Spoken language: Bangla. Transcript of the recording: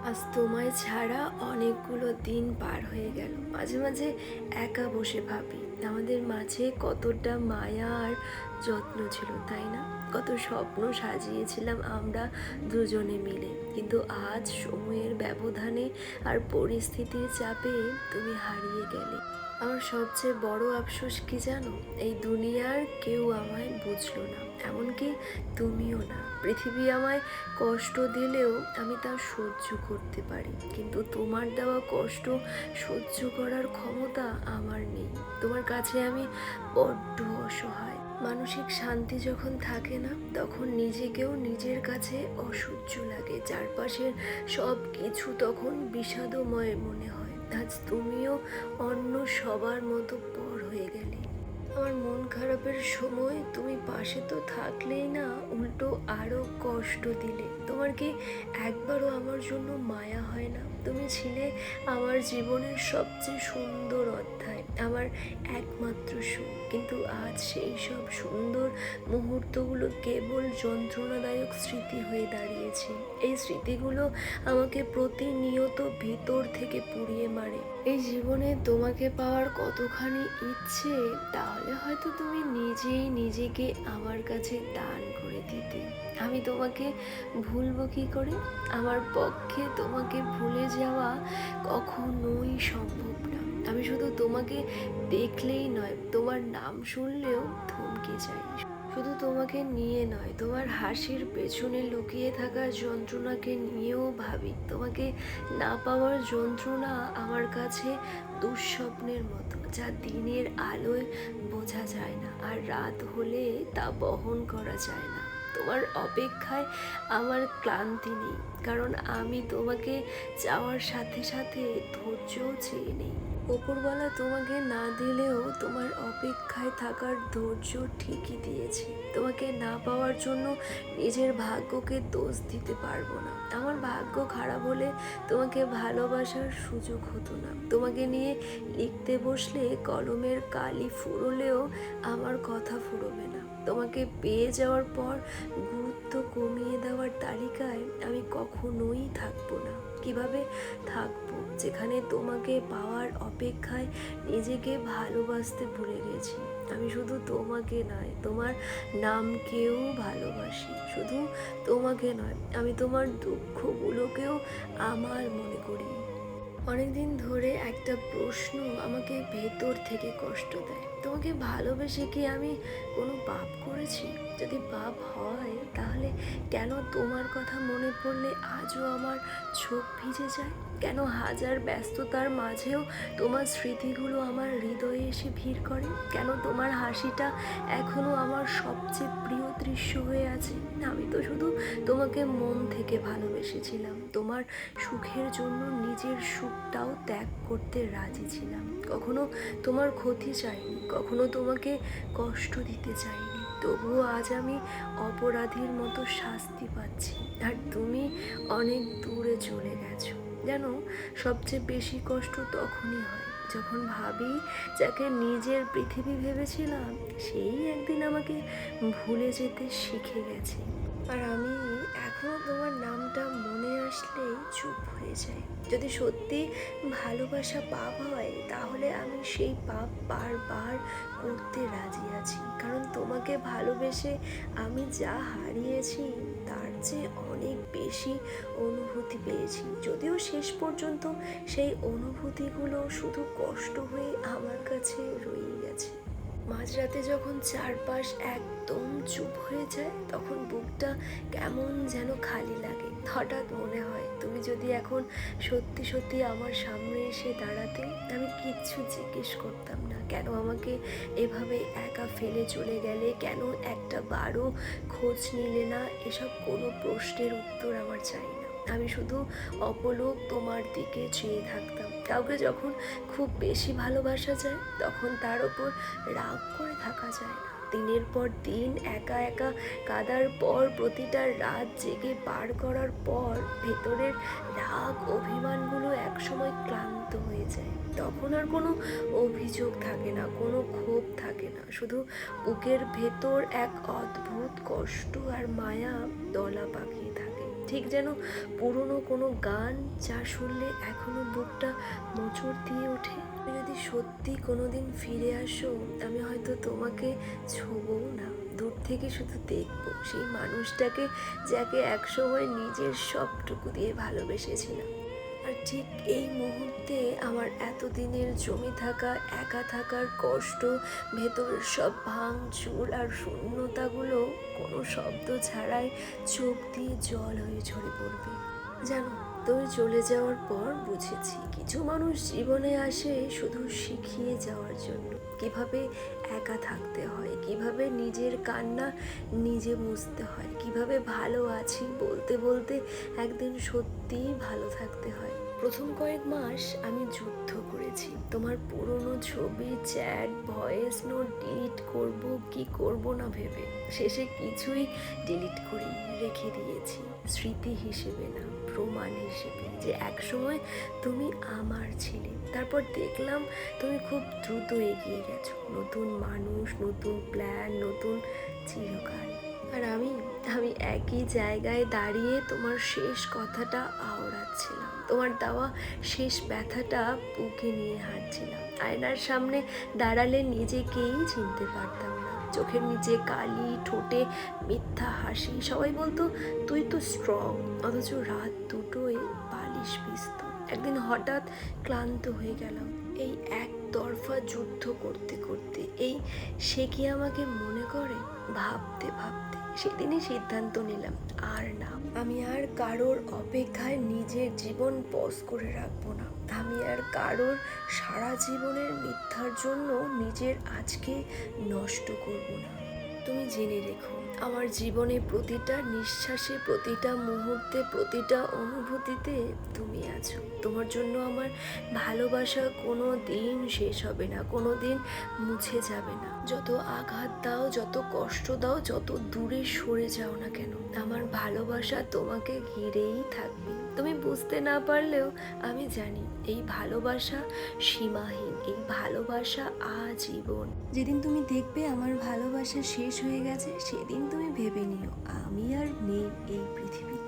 আজ তোমায় ছাড়া অনেকগুলো দিন পার হয়ে গেল। মাঝে মাঝে একা বসে ভাবি আমাদের মাঝে কতটা মায়া আর যত্ন ছিল, তাই না? কত স্বপ্ন সাজিয়েছিলাম আমরা দুজনে মিলে, কিন্তু আজ সময়ের ব্যবধানে আর পরিস্থিতির চাপে তুমি হারিয়ে গেলে। আমার সবচেয়ে বড় আফসোস কি জানো? এই দুনিয়ার কেউ আমায় বুঝলো না, এমনকি তুমিও না। পৃথিবী আমায় কষ্ট দিলেও আমি তা সহ্য করতে পারি, কিন্তু তোমার দেওয়া কষ্ট সহ্য করার ক্ষমতা আমার নেই। তোমার কাছে আমি বড্ড অসহায়। মানসিক শান্তি যখন থাকে না, তখন নিজেকেও নিজের কাছে অসহ্য লাগে। চারপাশের সব কিছু তখন বিষাদময় মনে হয়। আজ তুমিও অন্য সবার মতো পর হয়ে গেলে। আমার মন খারাপের সময় তুমি পাশে তো থাকলেই না, উল্টো আরো কষ্ট দিলে। তোমার কি একবারও আমার জন্য মায়া হয় না? তুমি ছিলে আমার জীবনের সবচেয়ে সুন্দর অধ্যায়, আমার একমাত্র সুখ। কিন্তু আজ সেই সব সুন্দর মুহূর্তগুলো কেবল যন্ত্রণাদায়ক স্মৃতি হয়ে দাঁড়িয়েছে। এই স্মৃতিগুলো আমাকে প্রতিনিয়ত ভেতর থেকে পুড়িয়ে মারে। এই জীবনে তোমাকে পাওয়ার কতখানি ইচ্ছে, তাহলে হয়তো তুমি নিজেই নিজেকে আমার কাছে দান করে দিতে। আমি তোমাকে ভুলবো কি করে? আমার পক্ষে তোমাকে ভুলে যাওয়া কখনোই সম্ভব না। আমি শুধু তোমাকে দেখলেই নয়, তোমার নাম শুনলেও থমকে যাই। শুধু তোমাকে নিয়ে নয়, তোমার হাসির পেছনে লুকিয়ে থাকা যন্ত্রণাকে নিয়েও ভাবি। তোমাকে না পাওয়ার যন্ত্রণা আমার কাছে দুঃস্বপ্নের মতো, যা দিনের আলোয় বোঝা যায় না আর রাত হলে তা বহন করা যায় না। তোমার অপেক্ষায় আমার ক্লান্তি নেই, কারণ আমি তোমাকে চাওয়ার সাথে সাথে ধৈর্যও চেয়ে নেই। ওপরওয়ালা তোমাকে না দিলেও তোমার অপেক্ষায় থাকার ধৈর্য ঠিকই দিয়েছে। তোমাকে না পাওয়ার জন্য নিজের ভাগ্যকে দোষ দিতে পারবো না। আমার ভাগ্য খারাপ হলে তোমাকে ভালোবাসার সুযোগ হতো না। তোমাকে নিয়ে লিখতে বসলে কলমের কালি ফুরোলেও আমার কথা ফুরোবে না। তোমাকে পেয়ে যাওয়ার পর গুরুত্ব কমিয়ে দেওয়ার তালিকায় আমি কখনোই থাকবো না। কিভাবে থাকবো যেখানে তোমাকে পাওয়ার অপেক্ষায় নিজেকে ভালোবাসতে ভুলে গেছি? আমি শুধু তোমাকে নয়, তোমার নামকেও ভালোবাসি। শুধু তোমাকে নয়, আমি তোমার দুঃখগুলোকেও আমার মনে করি। অনেকদিন ধরে একটা প্রশ্ন আমাকে ভেতর থেকে কষ্ট দেয়। তোমাকে ভালোবেসে কি আমি কোনো পাপ করেছি? যদি পাপ হয়, তাহলে কেন তোমার কথা মনে পড়লে আজও আমার চোখ ভিজে যায়? কেন হাজার ব্যস্ততার মাঝেও তোমার স্মৃতিগুলো আমার হৃদয়ে এসে ভিড় করে? কেন তোমার হাসিটা এখনো আমার সবচেয়ে প্রিয় দৃশ্য হয়ে আছে? আমি তো শুধু তোমাকে মন থেকে ভালোবেসেছিলাম। তোমার সুখের জন্য নিজের সুখটাও ত্যাগ করতে রাজি ছিলাম। কখনো তোমার ক্ষতি চাইনি, কখনো তোমাকে কষ্ট দিতে চাইনি। তবুও আজ আমি অপরাধীর মতো শাস্তি পাচ্ছি, আর তুমি অনেক দূরে চলে গেছো। জানো, সবচেয়ে বেশি কষ্ট তখনই হয় যখন ভাবি যাকে নিজের পৃথিবী ভেবেছিলাম সেই একদিন আমাকে ভুলে যেতে শিখে গেছে। আর আমি এখনো তোমার নামটা মনে আসলেই চুপ হয়ে যাই। যদি সত্যি ভালোবাসা পাপ হয়, তাহলে আমি সেই পাপ বারবার করতে রাজি আছি। কারণ তোমাকে ভালোবেসে আমি যা হারিয়েছি তার চেয়ে অনেক বেশি অনুভূতি পেয়েছি। যদিও শেষ পর্যন্ত সেই অনুভূতিগুলো শুধু কষ্ট হয়ে আমার কাছে রয়ে গেছে। মাঝরাতে যখন চারপাশ একদম চুপ হয়ে যায়, তখন বুকটা কেমন যেন খালি লাগে। হঠাৎ মনে হয় তুমি যদি এখন সত্যি সত্যি আমার সামনে এসে দাঁড়াতে, আমি কিচ্ছু জিজ্ঞেস করতাম না। কেন আমাকে এভাবে একা ফেলে চলে গেলে, কেন একটা বারও খোঁজ নিলে না, এসব কোনো প্রশ্নের উত্তর আমার চাই না। আমি শুধু অপলক তোমার দিকে চেয়ে থাকতাম। কাউকে যখন খুব বেশি ভালোবাসা যায়, তখন তার ওপর রাগ করে থাকা যায় না। দিনের পর দিন একা একা কাঁদার পর, প্রতিটা রাত জেগে পার করার পর, ভেতরের রাগ অভিমানগুলো একসময় ক্লান্ত হয়ে যায়। তখন আর কোনো অভিযোগ থাকে না, কোনো ক্ষোভ থাকে না, শুধু বুকের ভেতর এক অদ্ভুত কষ্ট আর মায়া দলা পাকিয়ে থাকে। ঠিক যেন পুরনো কোনো গান যা শুনলে এখনো বুকটা মোচড় দিয়ে ওঠে। তুমি যদি সত্যি কোনোদিন ফিরে আসো, আমি হয়তো তোমাকে ছোবও না, দূর থেকে শুধু দেখবো সেই মানুষটাকে যাকে একসময় নিজের সবটুকু দিয়ে ভালোবেসেছিলাম। আর ঠিক এই মুহূর্তে আমার এতদিনের জমে থাকা একা থাকার কষ্ট, ভেতরের সব ভাঙচুর আর শূন্যতাগুলো কোনো শব্দ ছাড়াই চোখ দিয়ে জল হয়ে ঝরে পড়বে। জানো, তুমি চলে যাওয়ার পর বুঝেছি কিছু মানুষ জীবনে আসে শুধু শিখিয়ে যাওয়ার জন্য কিভাবে একা থাকতে হয়, কিভাবে নিজের কান্না নিজে মুছতে হয়, কিভাবে ভালো আছি বলতে বলতে একদিন সত্যিই ভালো থাকতে হয়। প্রথম কয়েক মাস আমি যুদ্ধ করেছি তোমার পুরনো ছবি, চ্যাট, ভয়েস নোট ডিলিট করব কি করব না ভেবে। শেষে কিছুই ডিলিট করিনি, রেখে দিয়েছি স্মৃতি হিসেবে না, প্রমাণ হিসেবে যে একসময় তুমি আমার ছিলে। তারপর দেখলাম তুমি খুব দ্রুত এগিয়ে গেছো, নতুন মানুষ, নতুন প্ল্যান, নতুন চিরকাল। আর আমি আমি একই জায়গায় দাঁড়িয়ে তোমার শেষ কথাটা আওড়াচ্ছিলাম, তোমার দেওয়া শেষ ব্যথাটা বুকে নিয়ে হাঁটছিলাম। আয়নার সামনে দাঁড়ালে নিজেকেই চিনতে পারতাম না, চোখের নিচে কালি, ঠোঁটে মিথ্যা হাসি। সবাই বলতো তুই তো স্ট্রং, অথচ রাত দুটোয় বালিশ ভিজত। একদিন হঠাৎ ক্লান্ত হয়ে গেলাম এই একতরফা যুদ্ধ করতে করতে। সে কি আমাকে মনে করে ভাবতে ভাবতে সেদিনই সিদ্ধান্ত নিলাম, আর না, আমি আর কারোর অপেক্ষায় নিজের জীবন পজ করে রাখবো না। আমি আর কারোর সারা জীবনের মিথ্যার জন্য নিজের আজকে নষ্ট করব না। তুমি জেনে রেখো, আমার জীবনে প্রতিটা নিঃশ্বাসে, প্রতিটা মুহূর্তে, প্রতিটা অনুভূতিতে তুমি আছো। তোমার জন্য আমার ভালোবাসা কোনো দিন শেষ হবে না, কোনো দিন মুছে যাবে না। যত আঘাত দাও, যত কষ্ট দাও, যত দূরে সরে যাও না কেন, আমার ভালোবাসা তোমাকে ঘিরেই থাকবে। তুমি বুঝতে না পারলেও আমি জানি এই ভালোবাসা সীমাহীন, এই ভালোবাসা আজীবন। যেদিন তুমি দেখবে আমার ভালোবাসা শেষ হয়ে গেছে, সেদিন তুমি ভেবে নিও আমি আর নেই এই পৃথিবীতে।